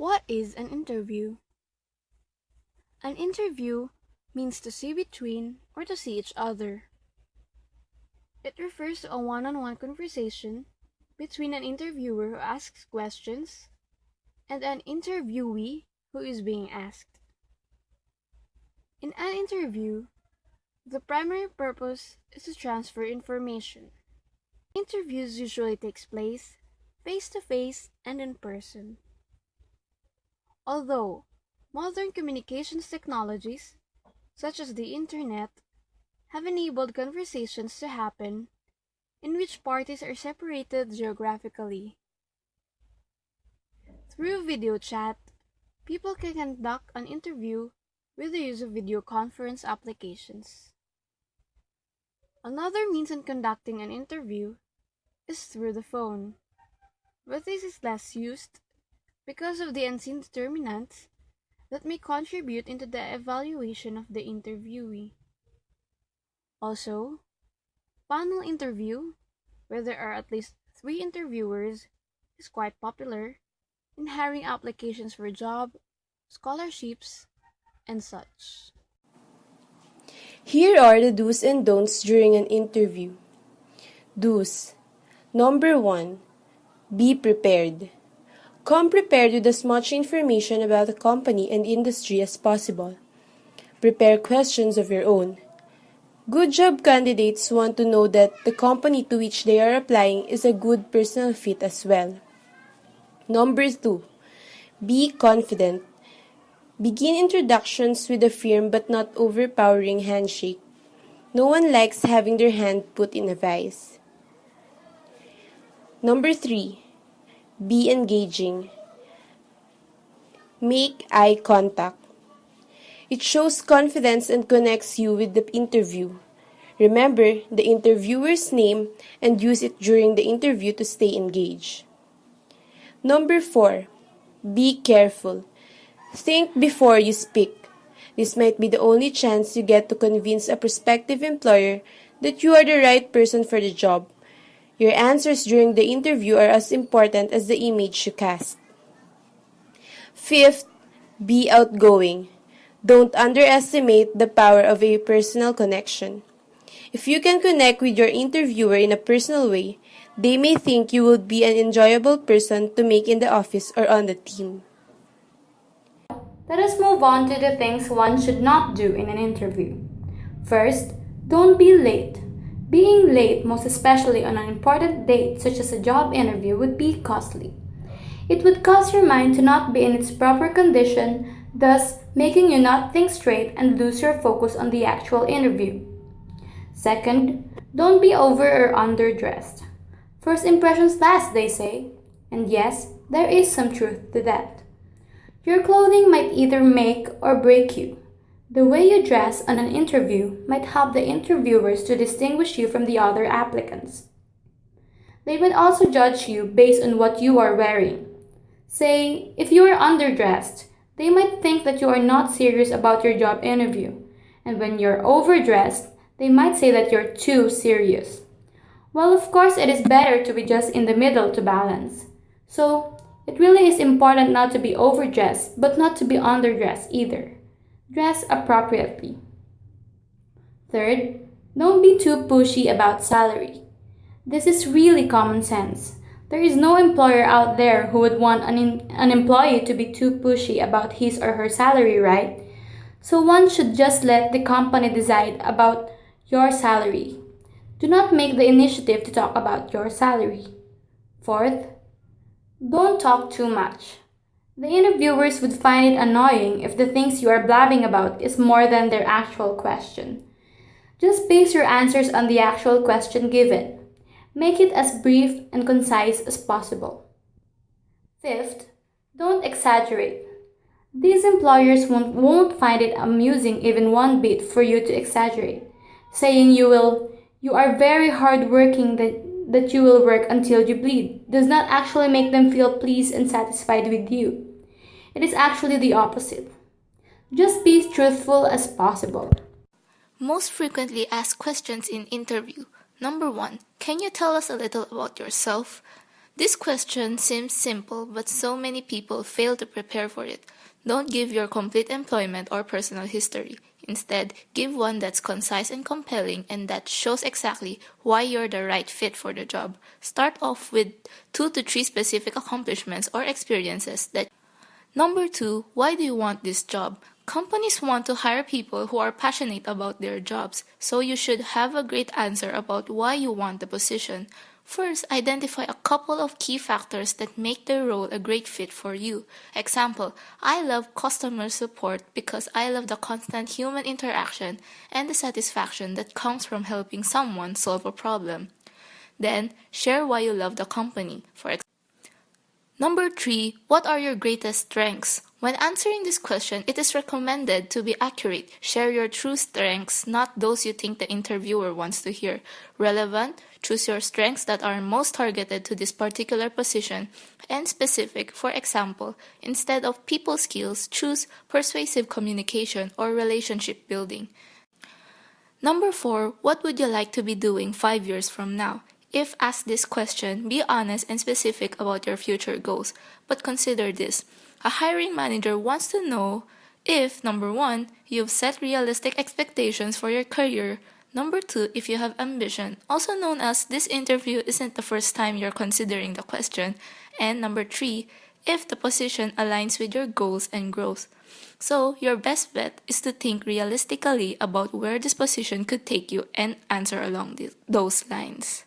What is an interview? An interview means to see between or to see each other. It refers to a one-on-one conversation between an interviewer who asks questions and an interviewee who is being asked. In an interview, the primary purpose is to transfer information. Interviews usually takes place face-to-face and in person. Although modern communications technologies, such as the internet, have enabled conversations to happen in which parties are separated geographically. Through video chat, people can conduct an interview with the use of video conference applications. Another means in conducting an interview is through the phone, but this is less used because of the unseen determinants that may contribute into the evaluation of the interviewee. Also, panel interview, where there are at least 3 interviewers, is quite popular in hiring applications for job, scholarships, and such. Here are the do's and don'ts during an interview. Do's. Number 1. Be prepared. Come prepared with as much information about the company and industry as possible. Prepare questions of your own. Good job candidates want to know that the company to which they are applying is a good personal fit as well. Number 2. Be confident. Begin introductions with a firm but not overpowering handshake. No one likes having their hand put in a vice. Number 3. Be engaging. Make eye contact. It shows confidence and connects you with the interview. Remember the interviewer's name and use it during the interview to stay engaged. Number 4. Be careful. Think before you speak. This might be the only chance you get to convince a prospective employer that you are the right person for the job. Your answers during the interview are as important as the image you cast. 5th, be outgoing. Don't underestimate the power of a personal connection. If you can connect with your interviewer in a personal way, they may think you will be an enjoyable person to make in the office or on the team. Let us move on to the things one should not do in an interview. First, don't be late. Being late, most especially on an important date such as a job interview, would be costly. It would cause your mind to not be in its proper condition, thus making you not think straight and lose your focus on the actual interview. Second, don't be over or underdressed. First impressions last, they say. And yes, there is some truth to that. Your clothing might either make or break you. The way you dress on an interview might help the interviewers to distinguish you from the other applicants. They might also judge you based on what you are wearing. Say, if you are underdressed, they might think that you are not serious about your job interview. And when you're overdressed, they might say that you're too serious. Well, of course, it is better to be just in the middle to balance. So, it really is important not to be overdressed, but not to be underdressed either. Dress appropriately. Third, don't be too pushy about salary. This is really common sense. There is no employer out there who would want an employee to be too pushy about his or her salary, right? So one should just let the company decide about your salary. Do not make the initiative to talk about your salary. Fourth, don't talk too much. The interviewers would find it annoying if the things you are blabbing about is more than their actual question. Just base your answers on the actual question given. Make it as brief and concise as possible. Fifth, don't exaggerate. These employers won't find it amusing even one bit for you to exaggerate, saying you are very hardworking that you will work until you bleed does not actually make them feel pleased and satisfied with you. It is actually the opposite. Just be truthful as possible. Most frequently asked questions in interview. Number 1, can you tell us a little about yourself? This question seems simple, but so many people fail to prepare for it. Don't give your complete employment or personal history. Instead, give one that's concise and compelling and that shows exactly why you're the right fit for the job. Start off with 2 to 3 specific accomplishments or experiences that. Number 2, why do you want this job? Companies want to hire people who are passionate about their jobs, so you should have a great answer about why you want the position. First, identify a couple of key factors that make the role a great fit for you. Example, I love customer support because I love the constant human interaction and the satisfaction that comes from helping someone solve a problem. Then, share why you love the company. Number 3, what are your greatest strengths? When answering this question, it is recommended to be accurate. Share your true strengths, not those you think the interviewer wants to hear. Relevant, choose your strengths that are most targeted to this particular position. And specific, for example, instead of people skills, choose persuasive communication or relationship building. Number 4, what would you like to be doing 5 years from now? If asked this question, be honest and specific about your future goals. But consider this. A hiring manager wants to know if, number 1, you've set realistic expectations for your career. Number 2, if you have ambition, also known as this interview isn't the first time you're considering the question. And number 3, if the position aligns with your goals and growth. So, your best bet is to think realistically about where this position could take you and answer along those lines.